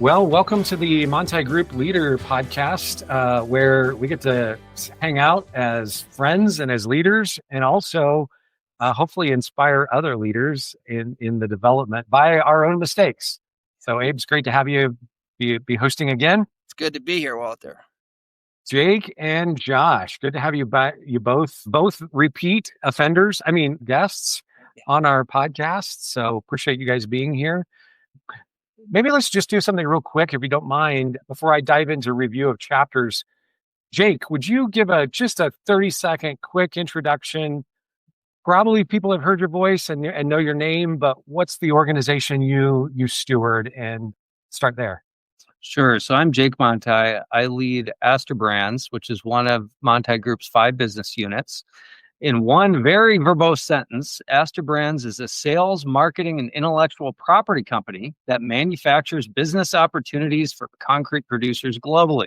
Well, welcome to the Manthei Group Leader Podcast, where we get to hang out as friends and as leaders, and also hopefully inspire other leaders in the development by our own mistakes. So, Abe, it's great to have you be hosting again. It's good to be here, Walter. Jake and Josh, good to have you back. You both repeat offenders. Guests on our podcast. So appreciate you guys being here. Maybe let's just do something real quick, if you don't mind, before I dive into review of chapters. Jake, would you give just a 30-second quick introduction? Probably people have heard your voice and know your name, but what's the organization you steward, and start there. Sure. So I'm Jake Manthei. I lead Astor Brands, which is one of Manthei Group's 5 business units. In one very verbose sentence, Astor Brands is a sales, marketing, and intellectual property company that manufactures business opportunities for concrete producers globally.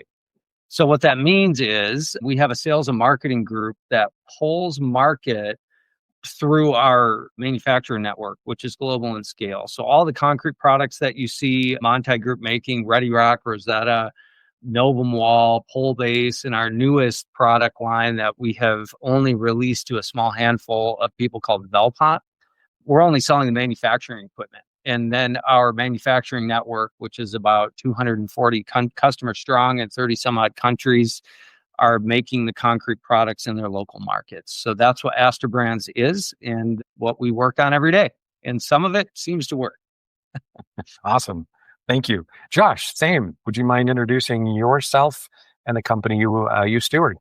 So what that means is we have a sales and marketing group that pulls market through our manufacturer network, which is global in scale. So all the concrete products that you see Manthei Group making, Ready Rock, Rosetta, Novum Wall, Pole Base, and our newest product line that we have only released to a small handful of people called Velpont, we're only selling the manufacturing equipment. And then our manufacturing network, which is about 240 customers strong in 30 some odd countries, are making the concrete products in their local markets. So that's what Astor Brands is and what we work on every day. And some of it seems to work. Awesome. Thank you. Josh, same. Would you mind introducing yourself and the company you steward?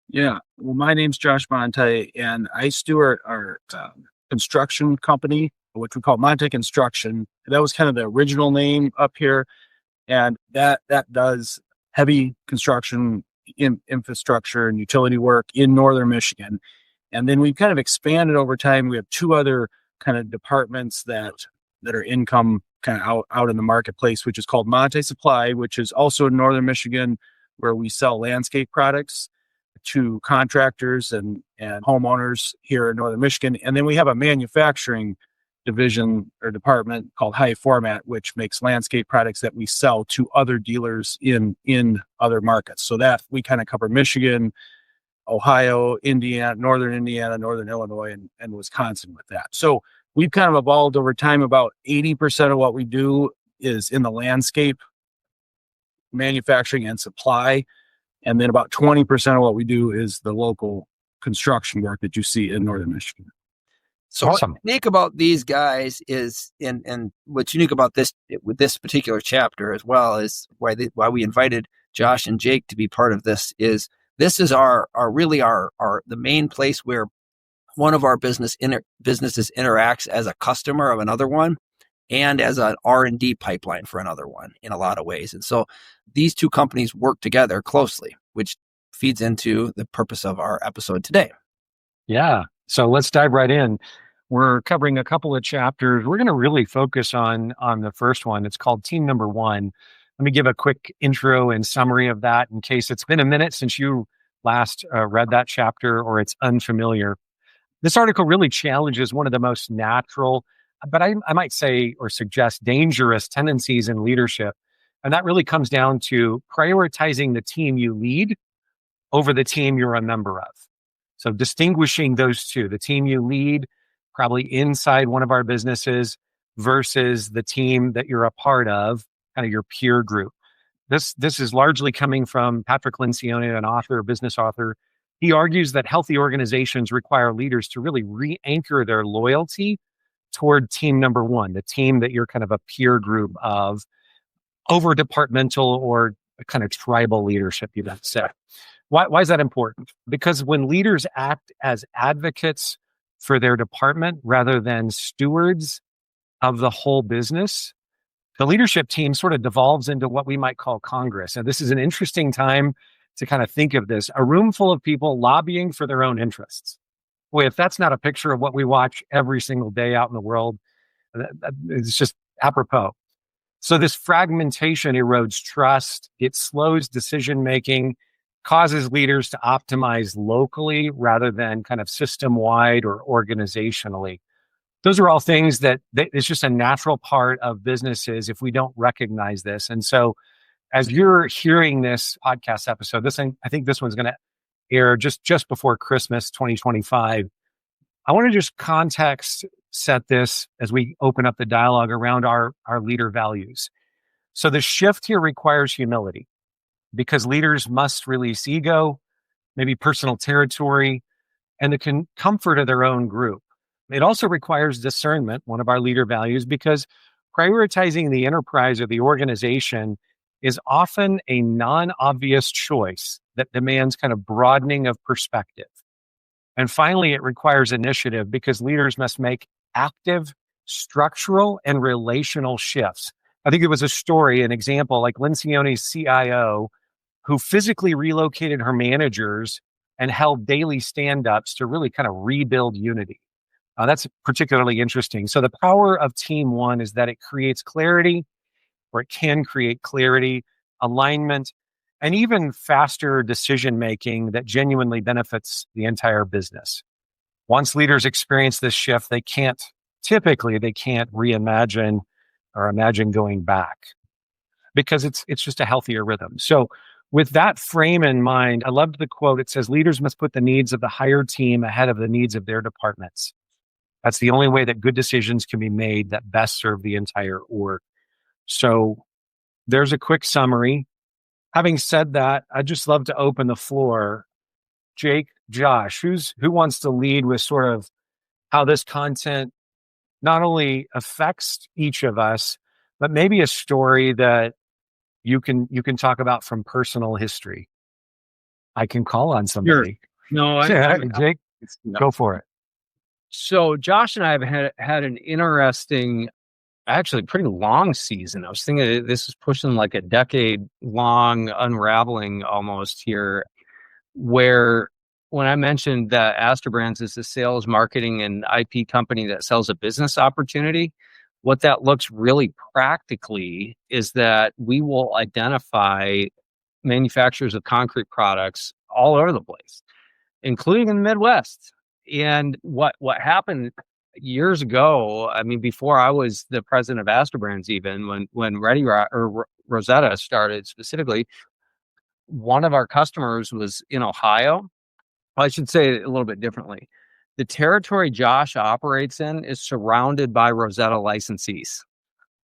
Yeah. Well, my name's Josh Manthei, and I steward our construction company, which we call Manthei Construction. That was kind of the original name up here. And that does heavy construction, infrastructure and utility work in northern Michigan. And then we've kind of expanded over time. We have 2 other kind of departments that are income kind of out in the marketplace, which is called Manthei Supply, which is also in northern Michigan, where we sell landscape products to contractors and homeowners here in northern Michigan. And then we have a manufacturing division or department called High Format, which makes landscape products that we sell to other dealers in other markets. So that we kind of cover Michigan, Ohio, Indiana, northern Illinois, and Wisconsin with that. So we've kind of evolved over time. About 80% of what we do is in the landscape manufacturing and supply. And then about 20% of what we do is the local construction work that you see in northern Michigan. So Awesome. What's unique about these guys is, and what's unique about this with this particular chapter as well, is why we invited Josh and Jake to be part of this is our the main place where one of our businesses interacts as a customer of another one and as an R&D pipeline for another one in a lot of ways. And so these 2 companies work together closely, which feeds into the purpose of our episode today. Yeah. So let's dive right in. We're covering a couple of chapters. We're going to really focus on the first one. It's called Team Number 1. Let me give a quick intro and summary of that in case it's been a minute since you last read that chapter or it's unfamiliar. This article really challenges one of the most natural, but I might say or suggest dangerous tendencies in leadership. And that really comes down to prioritizing the team you lead over the team you're a member of. So distinguishing those 2, the team you lead, probably inside one of our businesses, versus the team that you're a part of, kind of your peer group. This is largely coming from Patrick Lencioni, an author, a business author. He argues that healthy organizations require leaders to really re-anchor their loyalty toward team number 1, the team that you're kind of a peer group of, over departmental or kind of tribal leadership, you might say. Why is that important? Because when leaders act as advocates for their department rather than stewards of the whole business, the leadership team sort of devolves into what we might call Congress. And this is an interesting time to kind of think of this, a room full of people lobbying for their own interests. Boy, if that's not a picture of what we watch every single day out in the world, it's just apropos. So this fragmentation erodes trust, it slows decision-making, causes leaders to optimize locally rather than kind of system-wide or organizationally. those are all things that it's just a natural part of businesses if we don't recognize this. And so as you're hearing this podcast episode, I think this one's going to air just before Christmas 2025. I want to just context set this as we open up the dialogue around our leader values. So the shift here requires humility because leaders must release ego, maybe personal territory, and the comfort of their own group. It also requires discernment, one of our leader values, because prioritizing the enterprise or the organization is often a non-obvious choice that demands kind of broadening of perspective. And finally, it requires initiative because leaders must make active, structural, and relational shifts. I think it was a story, an example, like Lencioni's CIO, who physically relocated her managers and held daily stand-ups to really kind of rebuild unity. That's particularly interesting. So the power of Team One is that it creates clarity, or it can create clarity, alignment, and even faster decision-making that genuinely benefits the entire business. Once leaders experience this shift, they can't reimagine or imagine going back because it's just a healthier rhythm. So with that frame in mind, I loved the quote. It says, leaders must put the needs of the hired team ahead of the needs of their departments. That's the only way that good decisions can be made that best serve the entire org. So there's a quick summary. Having said that, I'd just love to open the floor. Jake, Josh, who wants to lead with sort of how this content not only affects each of us, but maybe a story that you can talk about from personal history. I can call on somebody. Sure. No, Jake, go for it. So Josh and I have had an interesting, actually pretty long season. I was thinking this is pushing like a decade-long unraveling almost here, where when I mentioned that Astor Brands is a sales, marketing, and IP company that sells a business opportunity, what that looks really practically is that we will identify manufacturers of concrete products all over the place, including in the Midwest. And what happened years ago, I mean, before I was the president of Astor Brands, even when Rosetta started specifically, one of our customers was in Ohio. I should say it a little bit differently. The territory Josh operates in is surrounded by Rosetta licensees.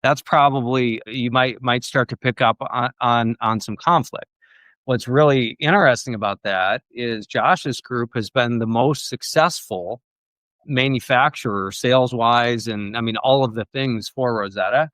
That's probably, you might start to pick up on some conflict. What's really interesting about that is Josh's group has been the most successful manufacturer sales-wise, and I mean all of the things for Rosetta.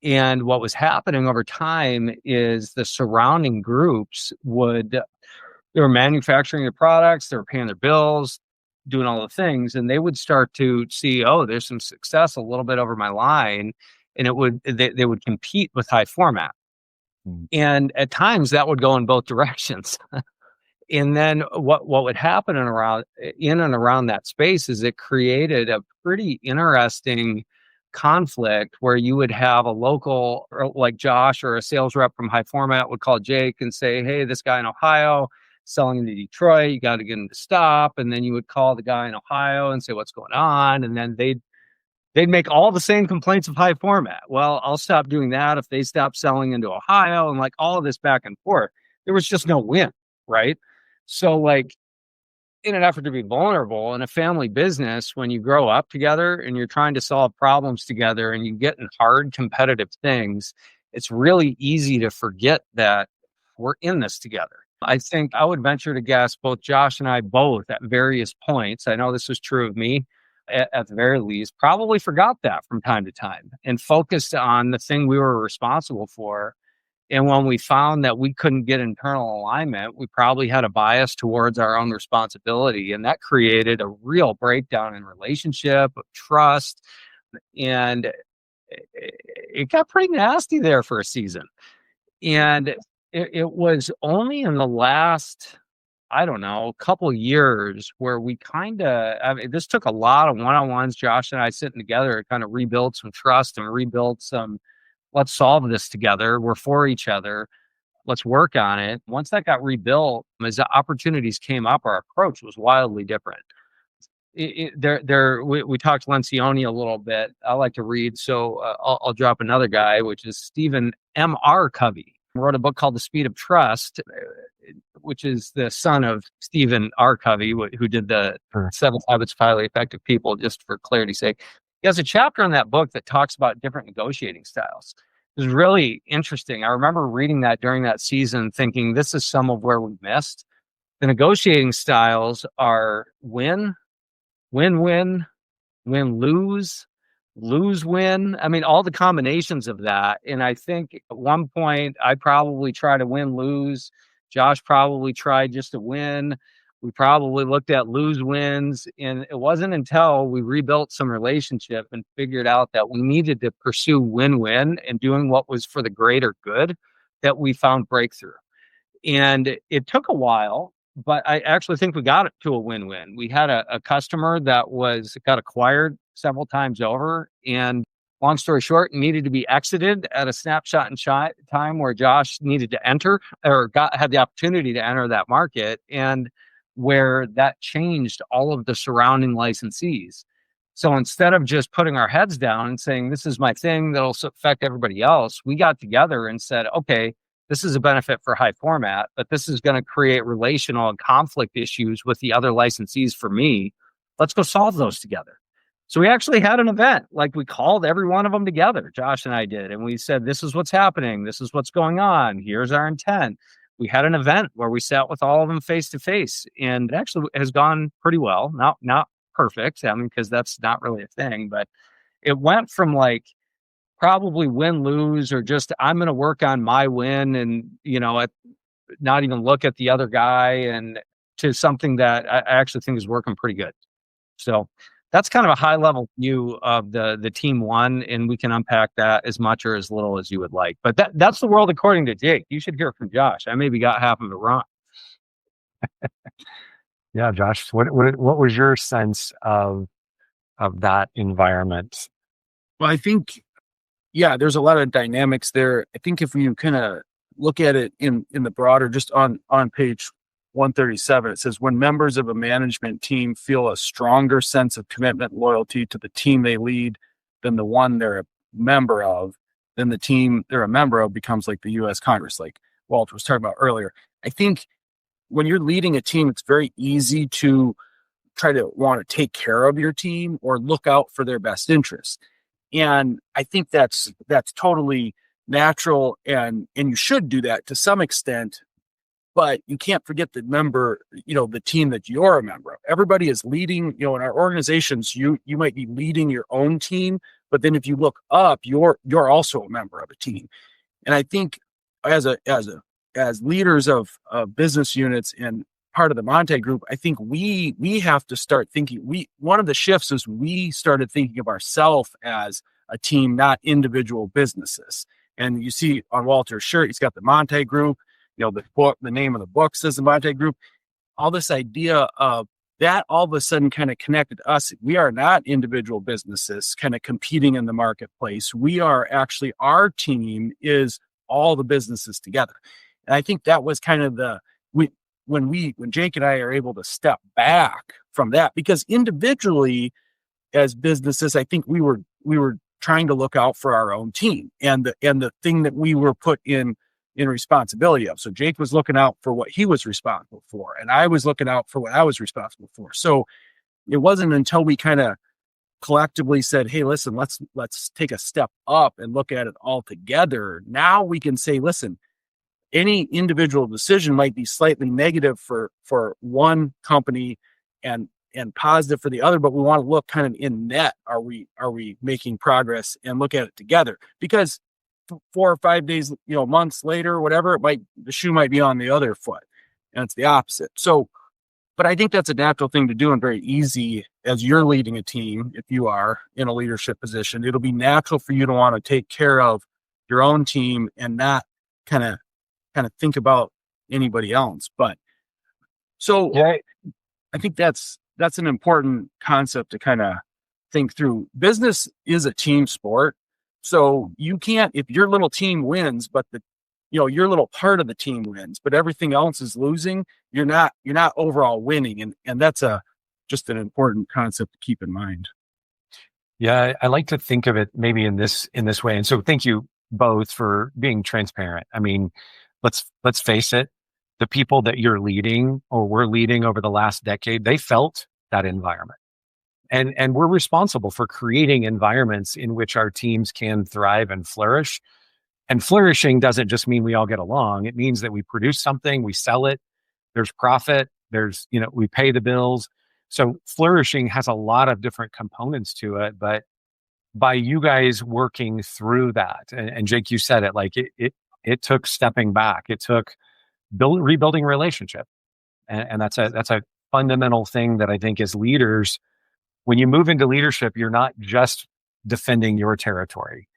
And what was happening over time is the surrounding groups they were manufacturing the products, they were paying their bills, doing all the things, and they would start to see, oh, there's some success a little bit over my line, and they would compete with high format. And at times that would go in both directions. And then what would happen in and around that space is it created a pretty interesting conflict where you would have a local, or like Josh or a sales rep from high format would call Jake and say, hey, this guy in Ohio selling into Detroit, you got to get him to stop. And then you would call the guy in Ohio and say, what's going on? And then they'd make all the same complaints of high format. Well, I'll stop doing that if they stop selling into Ohio, and like all of this back and forth. There was just no win, right? So like in an effort to be vulnerable in a family business, when you grow up together and you're trying to solve problems together and you get in hard competitive things, it's really easy to forget that we're in this together. I think I would venture to guess both Josh and I both at various points, I know this was true of me at the very least, probably forgot that from time to time and focused on the thing we were responsible for. And when we found that we couldn't get internal alignment, we probably had a bias towards our own responsibility. And that created a real breakdown in relationship, of trust. And it got pretty nasty there for a season. And it was only in the last, I don't know, couple years where we this took a lot of one-on-ones, Josh and I sitting together to kind of rebuild some trust and rebuild some, let's solve this together. We're for each other. Let's work on it. Once that got rebuilt, as the opportunities came up, our approach was wildly different. we talked Lencioni a little bit. I like to read, so I'll drop another guy, which is Stephen M.R. Covey. He wrote a book called The Speed of Trust, which is the son of Stephen R. Covey, who did the 7 Habits of Highly Effective People, just for clarity's sake. He has a chapter in that book that talks about different negotiating styles. It was really interesting. I remember reading that during that season, thinking this is some of where we missed. The negotiating styles are win, win, lose, win. I mean, all the combinations of that. And I think at one point I probably tried to win, lose. Josh probably tried just to win. We probably looked at lose wins. And it wasn't until we rebuilt some relationship and figured out that we needed to pursue win-win and doing what was for the greater good that we found breakthrough. And it took a while, but I actually think we got it to a win-win. We had a customer that got acquired several times over, and long story short, needed to be exited at a snapshot in time where Josh needed to enter or had the opportunity to enter that market, and where that changed all of the surrounding licensees. So instead of just putting our heads down and saying, this is my thing that'll affect everybody else, we got together and said, okay, this is a benefit for high format, but this is going to create relational and conflict issues with the other licensees for me. Let's go solve those together. So we actually had an event, like we called every one of them together, Josh and I did, and we said, this is what's happening. This is what's going on. Here's our intent. We had an event where we sat with all of them face to face, and it actually has gone pretty well. Not perfect, I mean, because that's not really a thing, but it went from like probably win, lose, or just I'm going to work on my win and, not even look at the other guy, and to something that I actually think is working pretty good. So that's kind of a high level view of the team one, and we can unpack that as much or as little as you would like. But that's the world according to Jake. You should hear from Josh. I maybe got half of it wrong. Yeah, Josh, what was your sense of that environment? Well, I think, there's a lot of dynamics there. I think if you kind of look at it in the broader, just on page 137, it says, when members of a management team feel a stronger sense of commitment and loyalty to the team they lead than the one they're a member of, then the team they're a member of becomes like the U.S. Congress, like Walter was talking about earlier. I think when you're leading a team, it's very easy to try to want to take care of your team or look out for their best interests. And I think that's totally natural, and you should do that to some extent, but you can't forget the member, the team that you're a member of. Everybody is leading, in our organizations, you might be leading your own team, but then if you look up, you're also a member of a team. And I think as leaders of business units and part of the Manthei Group, I think we have to start thinking. One of the shifts is we started thinking of ourselves as a team, not individual businesses. And you see on Walter's shirt, he's got the Manthei Group. The book, the name of the book says the Manthei Group. All this idea of that all of a sudden kind of connected us. We are not individual businesses kind of competing in the marketplace. We are actually, our team is all the businesses together. And I think that was kind of when Jake and I are able to step back from that, because individually as businesses, I think we were trying to look out for our own team and the thing that we were put in responsibility of. So Jake was looking out for what he was responsible for, and I was looking out for what I was responsible for. So it wasn't until we kind of collectively said, hey, listen, let's take a step up and look at it all together. Now we can say, listen, any individual decision might be slightly negative for one company and positive for the other, but we want to look kind of in net. Are we making progress, and look at it together? Because 4 or 5 days, months later, whatever, the shoe might be on the other foot, and it's the opposite. So, but I think that's a natural thing to do and very easy as you're leading a team. If you are in a leadership position, it'll be natural for you to want to take care of your own team and not kind of think about anybody else. But so yeah, I think that's an important concept to kind of think through. Business is a team sport. So you can't, if your little team wins, but your little part of the team wins, but everything else is losing, you're not overall winning. And that's a just an important concept to keep in mind. Yeah, I like to think of it maybe in this way. And so thank you both for being transparent. I mean, let's face it, the people that you're leading or we're leading over the last decade, they felt that environment. And we're responsible for creating environments in which our teams can thrive and flourish. And flourishing doesn't just mean we all get along. It means that we produce something, we sell it, there's profit, we pay the bills. So flourishing has a lot of different components to it, but by you guys working through that, and Jake, you said it, like it took stepping back. It took rebuilding relationship. And that's a fundamental thing that I think as leaders, when you move into leadership, you're not just defending your territory.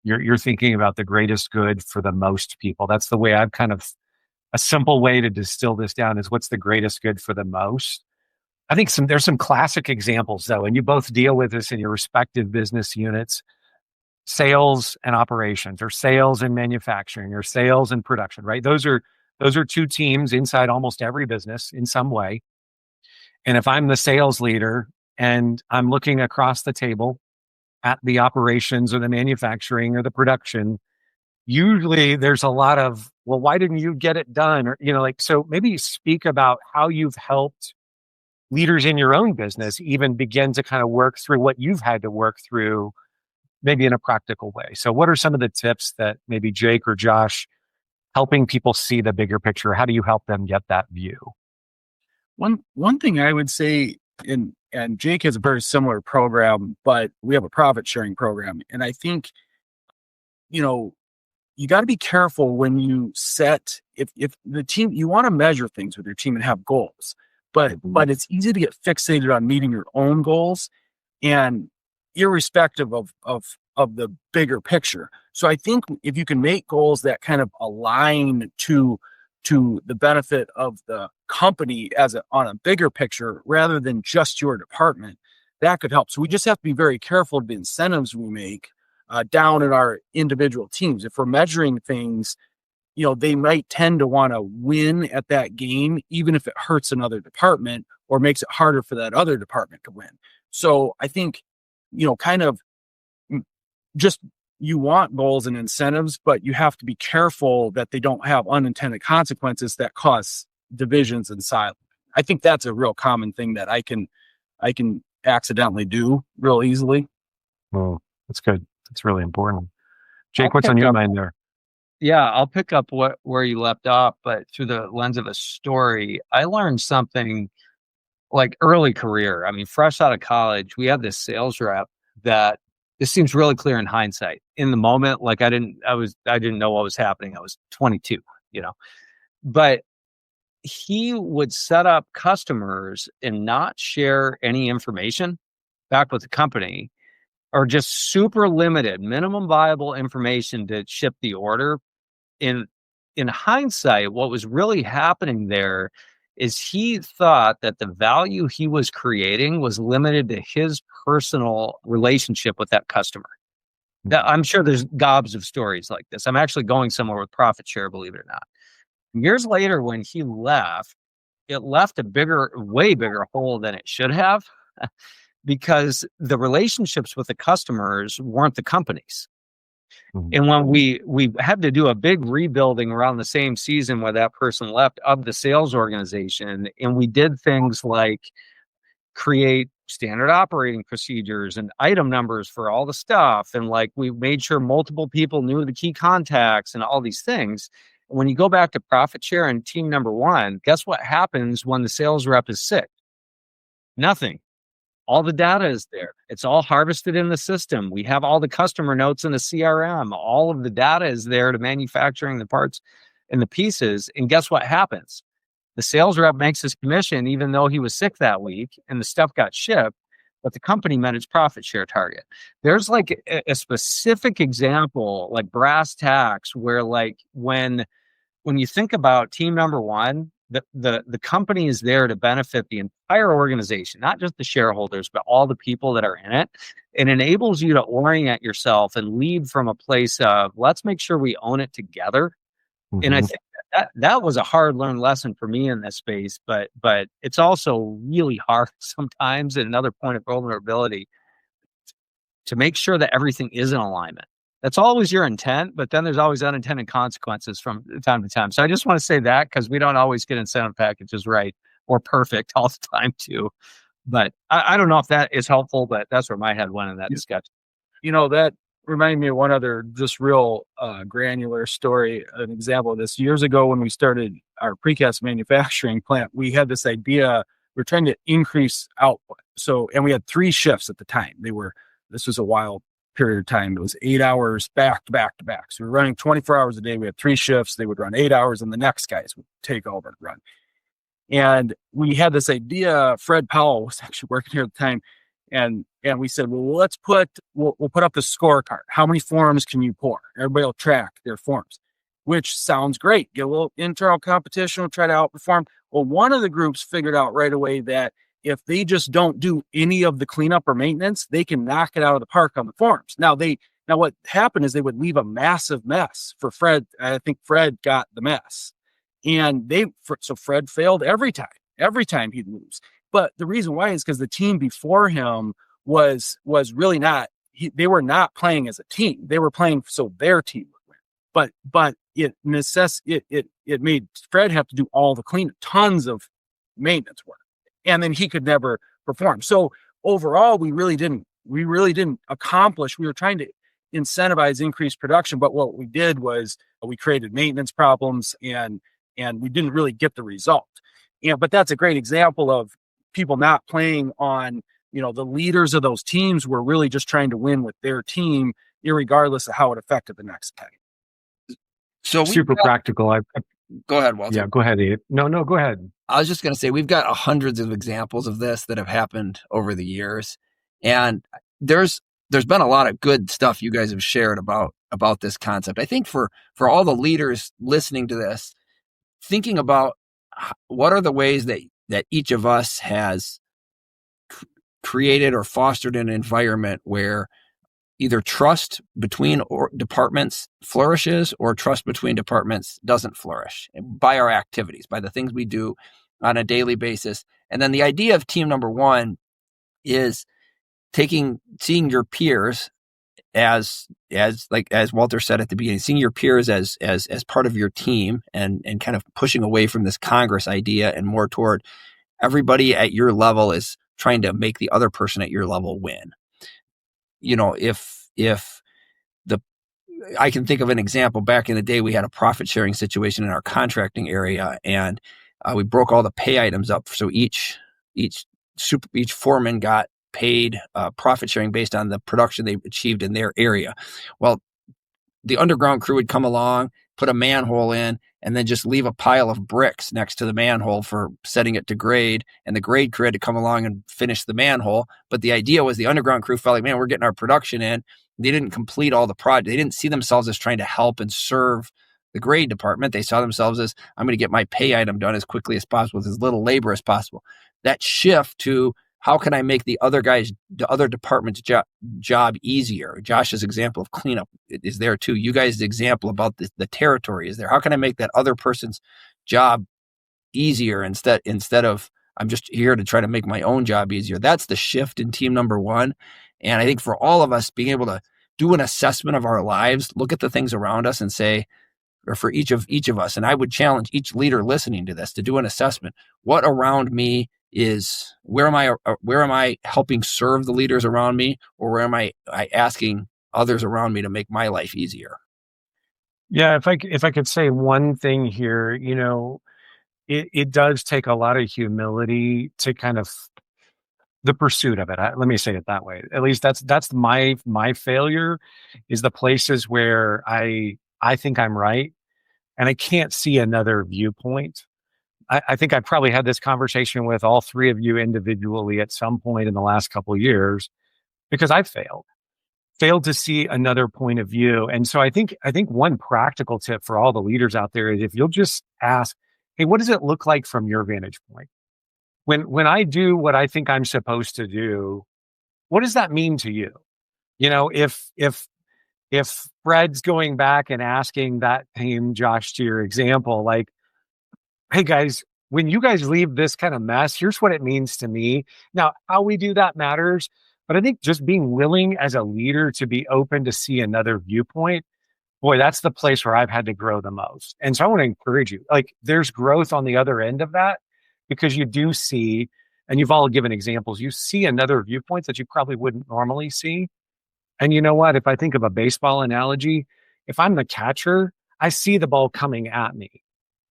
You're thinking about the greatest good for the most people. That's the way I've kind of, a simple way to distill this down is what's the greatest good for the most. I think there's some classic examples though, and you both deal with this in your respective business units, sales and operations, or sales and manufacturing, or sales and production, right? Those are two teams inside almost every business in some way. And if I'm the sales leader and I'm looking across the table at the operations or the manufacturing or the production, usually there's a lot of, well, why didn't you get it done? Or, so maybe speak about how you've helped leaders in your own business even begin to kind of work through what you've had to work through, maybe in a practical way. So what are some of the tips that maybe Jake or Josh helping people see the bigger picture? How do you help them get that view? One thing I would say, and Jake has a very similar program, but we have a profit sharing program. And I think, you got to be careful when you set, if the team, you want to measure things with your team and have goals, but it's easy to get fixated on meeting your own goals and irrespective of the bigger picture. So I think if you can make goals that kind of align to the benefit of the company on a bigger picture rather than just your department, that could help. So we just have to be very careful of the incentives we make down in our individual teams. If we're measuring things, they might tend to want to win at that game, even if it hurts another department or makes it harder for that other department to win. So I think, kind of just, you want goals and incentives, but you have to be careful that they don't have unintended consequences that cause divisions and silos. I think that's a real common thing that I can accidentally do real easily. Oh, that's good. That's really important. Jake, what's on your mind there? Yeah, I'll pick up where you left off, but through the lens of a story. I learned something like early career. I mean, fresh out of college, we had this sales rep that, this seems really clear in hindsight. In the moment, like I didn't know what was happening. I was 22, but he would set up customers and not share any information back with the company, or just super limited minimum viable information to ship the order. In hindsight, what was really happening there is he thought that the value he was creating was limited to his personal relationship with that customer. I'm sure there's gobs of stories like this. I'm actually going somewhere with profit share, believe it or not. Years later, when he left, it left a way bigger hole than it should have because the relationships with the customers weren't the company's. And when we had to do a big rebuilding around the same season where that person left of the sales organization, and we did things like create standard operating procedures and item numbers for all the stuff. And like we made sure multiple people knew the key contacts and all these things. When you go back to profit share and team number one, guess what happens when the sales rep is sick? Nothing. All the data is there. It's all harvested in the system. We have all the customer notes in the CRM. All of the data is there to manufacturing the parts and the pieces. And guess what happens? The sales rep makes his commission even though he was sick that week and the stuff got shipped, but the company met its profit share target. There's like a specific example, like brass tacks, where like when you think about team number one, the company is there to benefit the entire organization, not just the shareholders, but all the people that are in it. It enables you to orient yourself and lead from a place of, let's make sure we own it together. And I think that was a hard learned lesson for me in this space, but it's also really hard sometimes. And another point of vulnerability to make sure that everything is in alignment. That's always your intent, but then there's always unintended consequences from time to time. So I just want to say that because we don't always get incentive packages right or perfect all the time too. But I don't know if that is helpful, but that's where my head went in that discussion. That reminded me of one other just real granular story, an example of this. Years ago when we started our precast manufacturing plant, we had this idea, we're trying to increase output. And we had 3 shifts at the time. This was a wild period of time. It was 8 hours back to back to back. So we were running 24 hours a day. We had 3 shifts. They would run 8 hours and the next guys would take over and run. And we had this idea, Fred Powell was actually working here at the time. And we said, well, we'll put up the scorecard. How many forms can you pour? Everybody will track their forms, which sounds great. Get a little internal competition, we'll try to outperform. Well, one of the groups figured out right away that if they just don't do any of the cleanup or maintenance, they can knock it out of the park on the forms. Now what happened is they would leave a massive mess for Fred. I think Fred got the mess. And so Fred failed every time he'd lose. But the reason why is because the team before him was really not, they were not playing as a team. They were playing so their team would win. But it made Fred have to do all the cleanup, tons of maintenance work. And then he could never perform. So overall, we really didn't accomplish, we were trying to incentivize increased production. But what we did was we created maintenance problems and we didn't really get the result. But that's a great example of people not playing on, the leaders of those teams were really just trying to win with their team, irregardless of how it affected the next guy. So super practical. Go ahead, Walter. Yeah, go ahead, Abe. No, go ahead. I was just going to say, we've got hundreds of examples of this that have happened over the years. And there's been a lot of good stuff you guys have shared about this concept. I think for all the leaders listening to this, thinking about what are the ways that each of us has created or fostered an environment where either trust between departments flourishes or trust between departments doesn't flourish by our activities, by the things we do on a daily basis. And then the idea of team number 1 is seeing your peers as Walter said at the beginning, seeing your peers as part of your team and kind of pushing away from this Congress idea and more toward everybody at your level is trying to make the other person at your level win. I can think of an example. Back in the day, we had a profit sharing situation in our contracting area, and we broke all the pay items up. So each foreman got paid profit sharing based on the production they achieved in their area. Well, the underground crew would come along, put a manhole in, and then just leave a pile of bricks next to the manhole for setting it to grade. And the grade crew had to come along and finish the manhole. But the idea was the underground crew felt like, man, we're getting our production in. They didn't complete all the project. They didn't see themselves as trying to help and serve the grade department. They saw themselves as, I'm going to get my pay item done as quickly as possible with as little labor as possible. That shift to how can I make the other department's job easier? Josh's example of cleanup is there too. You guys' example about the territory is there. How can I make that other person's job easier instead of I'm just here to try to make my own job easier? That's the shift in team number 1. And I think for all of us being able to do an assessment of our lives, look at the things around us and say, or for each of us, and I would challenge each leader listening to this to do an assessment. What around me is, where am I helping serve the leaders around me, or where am I asking others around me to make my life easier? Yeah, if I could say one thing here, it does take a lot of humility to kind of the pursuit of it. Let me say it that way. At least that's my failure is the places where I think I'm right and I can't see another viewpoint. I think I probably had this conversation with all 3 of you individually at some point in the last couple of years because I failed to see another point of view. And so I think one practical tip for all the leaders out there is if you'll just ask, hey, what does it look like from your vantage point? When I do what I think I'm supposed to do, what does that mean to you? If if Fred's going back and asking that team, Josh, to your example, like, hey guys, when you guys leave this kind of mess, here's what it means to me. Now, how we do that matters, but I think just being willing as a leader to be open to see another viewpoint, boy, that's the place where I've had to grow the most. And so I want to encourage you, like, there's growth on the other end of that because you do see, and you've all given examples, you see another viewpoint that you probably wouldn't normally see. And you know what? If I think of a baseball analogy, if I'm the catcher, I see the ball coming at me.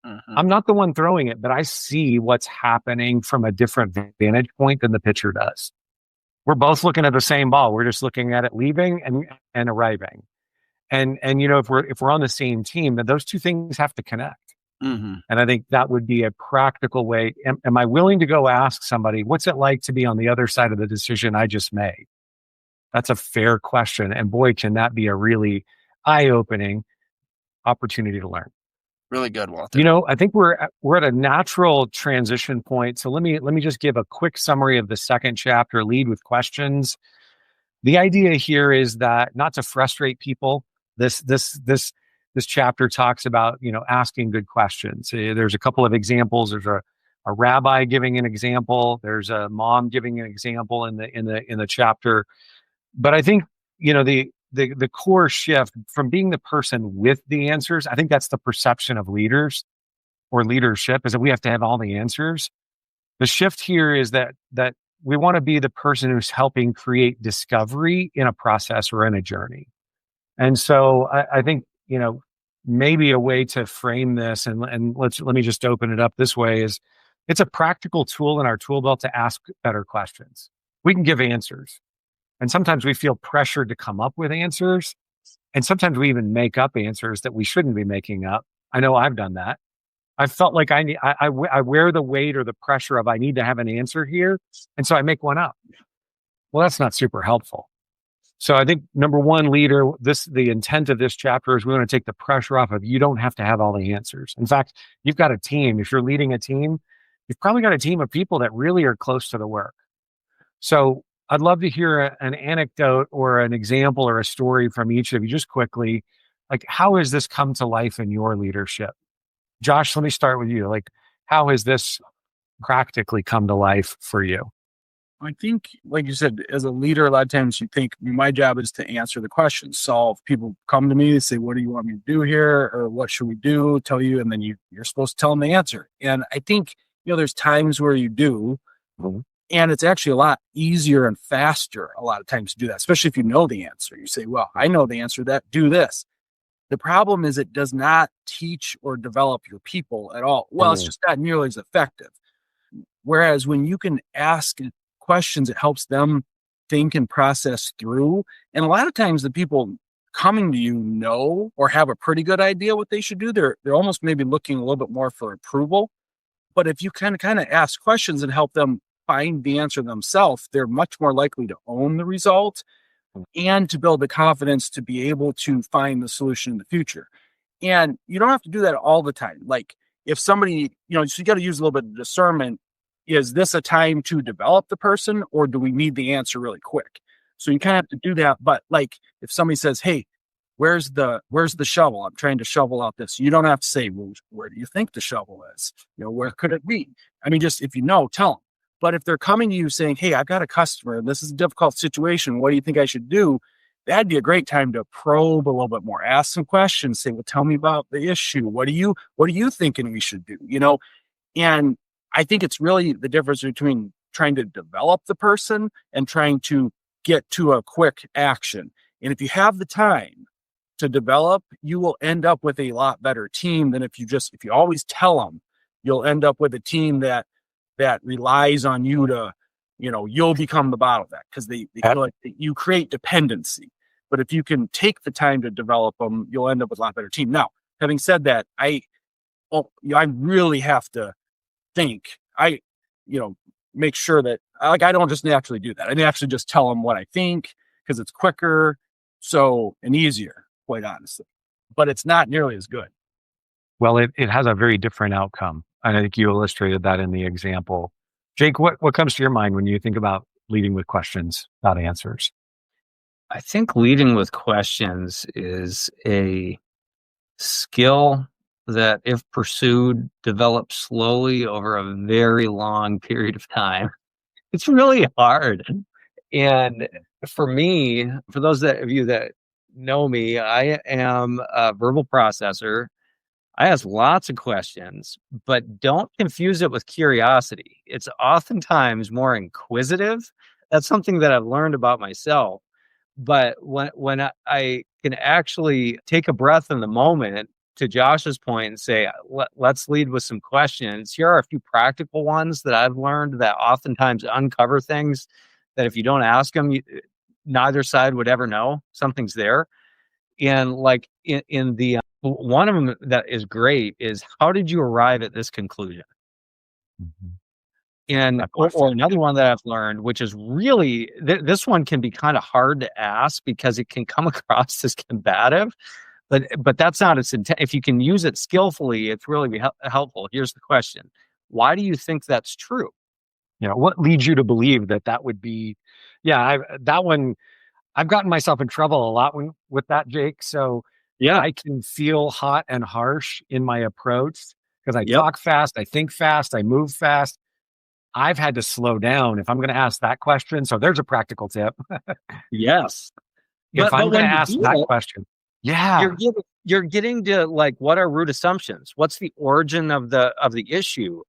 Mm-hmm. I'm not the one throwing it, but I see what's happening from a different vantage point than the pitcher does. We're both looking at the same ball. We're just looking at it leaving and arriving. And you know, if we're on the same team, then those two things have to connect. Mm-hmm. And I think that would be a practical way. Am I willing to go ask somebody, what's it like to be on the other side of the decision I just made? That's a fair question. And boy, can that be a really eye-opening opportunity to learn. Really good, Walter. You know, I think we're at a natural transition point. So let me just give a quick summary of the second chapter, lead with questions. The idea here is that not to frustrate people. This chapter talks about, you know, asking good questions. There's a couple of examples. There's a rabbi giving an example. There's a mom giving an example in the chapter. But I think, you know, the core shift from being the person with the answers, I think that's the perception of leaders or leadership, is that we have to have all the answers. The shift here is that we want to be the person who's helping create discovery in a process or in a journey. And so I think, you know, maybe a way to frame this, and let me just open it up this way, is it's a practical tool in our tool belt to ask better questions. We can give answers. And sometimes we feel pressured to come up with answers. And sometimes we even make up answers that we shouldn't be making up. I know I've done that. I felt like I wear the weight or the pressure of I need to have an answer here. And so I make one up. Well, that's not super helpful. So I think number one, leader, the intent of this chapter is we want to take the pressure off of you don't have to have all the answers. In fact, you've got a team. If you're leading a team, you've probably got a team of people that really are close to the work. So I'd love to hear an anecdote or an example or a story from each of you, just quickly. Like, how has this come to life in your leadership? Josh, let me start with you. Like, how has this practically come to life for you? I think, like you said, as a leader, a lot of times you think my job is to answer the questions, solve. People come to me, they say, what do you want me to do here? Or what should we do? Tell you, and then you're supposed to tell them the answer. And I think, you know, there's times where you do, and it's actually a lot easier and faster a lot of times to do that, especially if you know the answer. You say, well, I know the answer to that, do this. The problem is it does not teach or develop your people at all. Well, it's just not nearly as effective. Whereas when you can ask questions, it helps them think and process through. And a lot of times the people coming to you know or have a pretty good idea what they should do. They're almost maybe looking a little bit more for approval. But if you kind of ask questions and help them find the answer themselves, they're much more likely to own the result and to build the confidence to be able to find the solution in the future. And you don't have to do that all the time. Like if somebody, you know, so you got to use a little bit of discernment. Is this a time to develop the person, or do we need the answer really quick? So you kind of have to do that. But like if somebody says, hey, where's the shovel? I'm trying to shovel out this. You don't have to say, well, where do you think the shovel is? You know, where could it be? I mean, just if you know, tell them. But if they're coming to you saying, hey, I've got a customer and this is a difficult situation, what do you think I should do? That'd be a great time to probe a little bit more, ask some questions, say, well, tell me about the issue. What are you thinking we should do? You know, and I think it's really the difference between trying to develop the person and trying to get to a quick action. And if you have the time to develop, you will end up with a lot better team than if you always tell them. You'll end up with a team that relies on you to, you know, you'll become the bottleneck because they feel like you create dependency. But if you can take the time to develop them, you'll end up with a lot better team. Now, having said that, I really have to think. Make sure that I don't just naturally do that. I naturally just tell them what I think because it's quicker, and easier, quite honestly. But it's not nearly as good. Well, it has a very different outcome. And I think you illustrated that in the example. Jake, what comes to your mind when you think about leading with questions, not answers? I think leading with questions is a skill that, if pursued, develops slowly over a very long period of time. It's really hard. And for me, for those of you that know me, I am a verbal processor. I ask lots of questions, but don't confuse it with curiosity. It's oftentimes more inquisitive. That's something that I've learned about myself. But when I can actually take a breath in the moment, to Josh's point, and say, let's lead with some questions. Here are a few practical ones that I've learned that oftentimes uncover things that if you don't ask them, neither side would ever know something's there. And like in the one of them that is great is, how did you arrive at this conclusion? Mhm. And That or question. another one that I've learned, which is really this one can be kind of hard to ask because it can come across as combative, but that's not its intent. If you can use it skillfully, it's really helpful. Here's the question: why do you think that's true? What leads you to believe that that would be? Yeah, that one. I've gotten myself in trouble a lot with that, Jake. So Yeah. I can feel hot and harsh in my approach because I Yep. talk fast, I think fast, I move fast. I've had to slow down if I'm going to ask that question. So there's a practical tip. Yes. If But I'm going to when you ask do that it, question, yeah, you're getting to, like, what are root assumptions? What's the origin of the issue?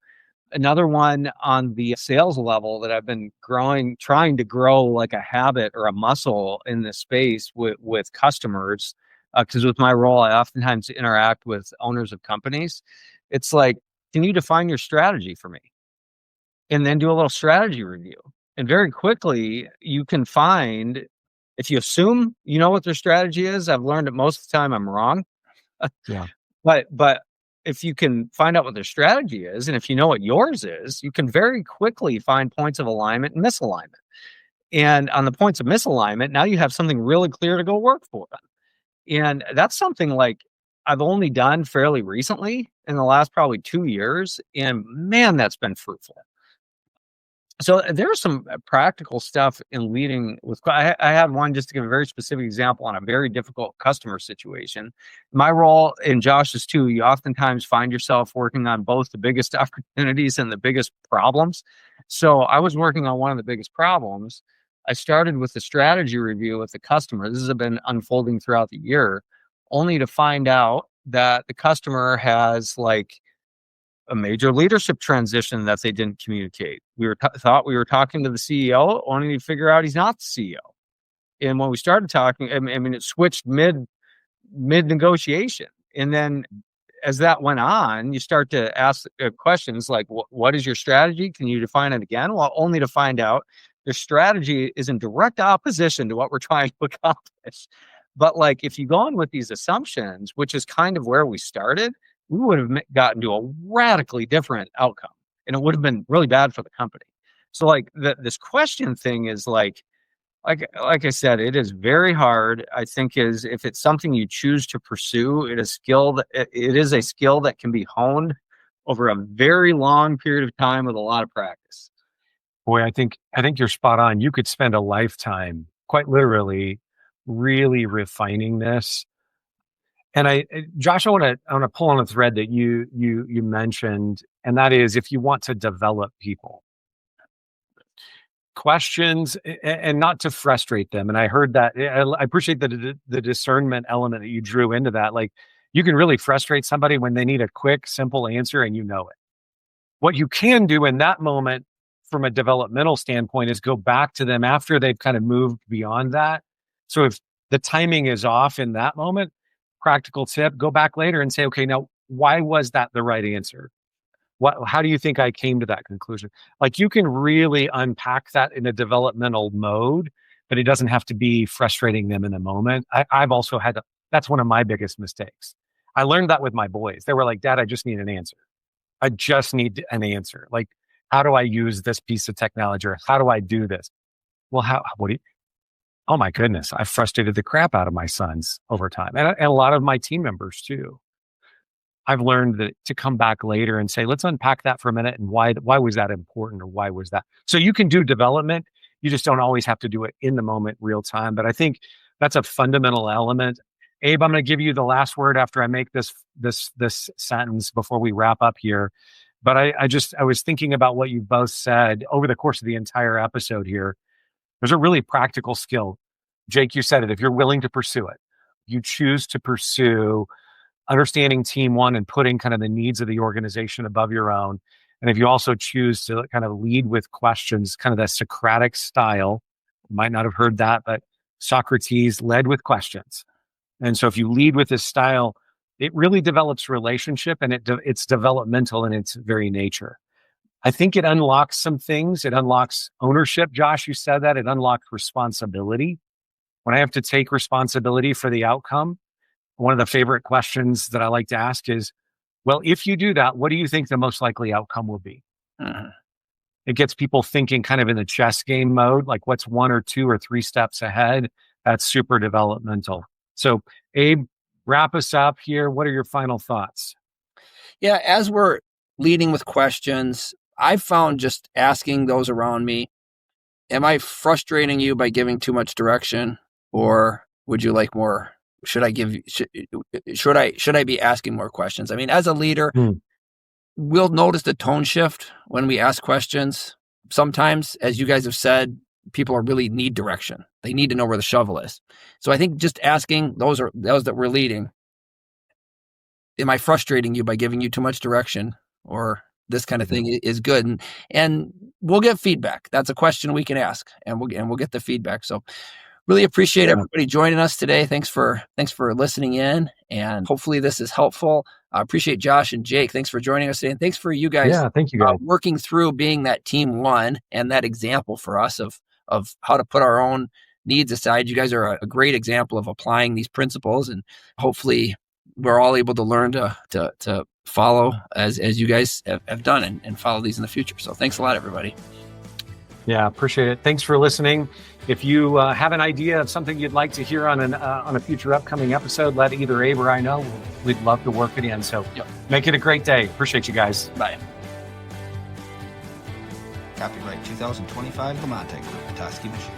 Another one on the sales level that I've been trying to grow like a habit or a muscle in this space with customers. Because with my role, I oftentimes interact with owners of companies. It's like, can you define your strategy for me? And then do a little strategy review. And very quickly, you can find, if you assume you know what their strategy is, I've learned that most of the time I'm wrong. yeah. But if you can find out what their strategy is, and if you know what yours is, you can very quickly find points of alignment and misalignment. And on the points of misalignment, now you have something really clear to go work for them. And that's something like I've only done fairly recently in the last probably 2 years. And man, that's been fruitful. So there's some practical stuff in leading with. I had one, just to give a very specific example, on a very difficult customer situation. My role, in Josh's too, you oftentimes find yourself working on both the biggest opportunities and the biggest problems. So I was working on one of the biggest problems. I started with the strategy review with the customer. This has been unfolding throughout the year, only to find out that the customer has, like, a major leadership transition that they didn't communicate. Thought we were talking to the CEO, only to figure out he's not the CEO. And when we started talking, I mean, it switched mid negotiation, and then as that went on, you start to ask questions like, "What is your strategy? Can you define it again?" Well, only to find out their strategy is in direct opposition to what we're trying to accomplish. But like, if you go on with these assumptions, which is kind of where we started, we would have gotten to a radically different outcome, and it would have been really bad for the company. So, like, this question thing is like I said, it is very hard. I think is if it's something you choose to pursue, it is a skill that can be honed over a very long period of time with a lot of practice. Boy, I think you're spot on. You could spend a lifetime, quite literally, really refining this. And Josh, I want to pull on a thread that you mentioned, and that is, if you want to develop people, questions, and not to frustrate them. And I heard that. I appreciate the discernment element that you drew into that. Like, you can really frustrate somebody when they need a quick, simple answer, and you know it. What you can do in that moment from a developmental standpoint is go back to them after they've kind of moved beyond that. So if the timing is off in that moment, practical tip, go back later and say, okay, now why was that the right answer? How do you think I came to that conclusion? Like, you can really unpack that in a developmental mode, but it doesn't have to be frustrating them in the moment. I've also had that's one of my biggest mistakes. I learned that with my boys. They were like, Dad, I just need an answer. I just need an answer. Like, how do I use this piece of technology, or how do I do this? Well, what do you, oh my goodness, I frustrated the crap out of my sons over time, and a lot of my team members too. I've learned that to come back later and say, let's unpack that for a minute, and why was that important, or why was that? So you can do development You just don't always have to do it in the moment, real time. But I think that's a fundamental element. Abe, I'm going to give you the last word after I make this sentence before we wrap up here. But I was thinking about what you both said over the course of the entire episode here. There's a really practical skill. Jake, you said it. If you're willing to pursue it, you choose to pursue understanding team one and putting kind of the needs of the organization above your own. And if you also choose to kind of lead with questions, kind of that Socratic style, you might not have heard that, but Socrates led with questions. And so if you lead with this style, it really develops relationship, and it's developmental in its very nature. I think it unlocks some things. It unlocks ownership. Josh, you said that. It unlocks responsibility. When I have to take responsibility for the outcome, one of the favorite questions that I like to ask is, well, if you do that, what do you think the most likely outcome will be? It gets people thinking kind of in the chess game mode, like what's 1 or 2 or 3 steps ahead. That's super developmental. So, Abe, wrap us up here. What are your final thoughts? Yeah, as we're leading with questions, I've found just asking those around me, am I frustrating you by giving too much direction, or would you like more? Should I be asking more questions? I mean, as a leader, we'll notice the tone shift when we ask questions. Sometimes, as you guys have said, people really need direction. They need to know where the shovel is. So I think just asking those that we're leading, am I frustrating you by giving you too much direction, or this kind of thing is good? And we'll get feedback. That's a question we can ask, and we'll get the feedback. So really appreciate everybody joining us today. Thanks for listening in, and hopefully this is helpful. I appreciate Josh and Jake. Thanks for joining us today, and thanks for you guys. Yeah, thank you guys. Working through being that team one and that example for us of how to put our own needs aside. You guys are a great example of applying these principles, and hopefully we're all able to learn to follow as you guys have done and follow these in the future. So thanks a lot, everybody. Yeah, appreciate it. Thanks for listening. If you have an idea of something you'd like to hear on a future upcoming episode, let either Abe or I know. We'd love to work it in. So Make it a great day. Appreciate you guys. Bye. Copyright 2025, the Manthei Group, Petoskey, Michigan.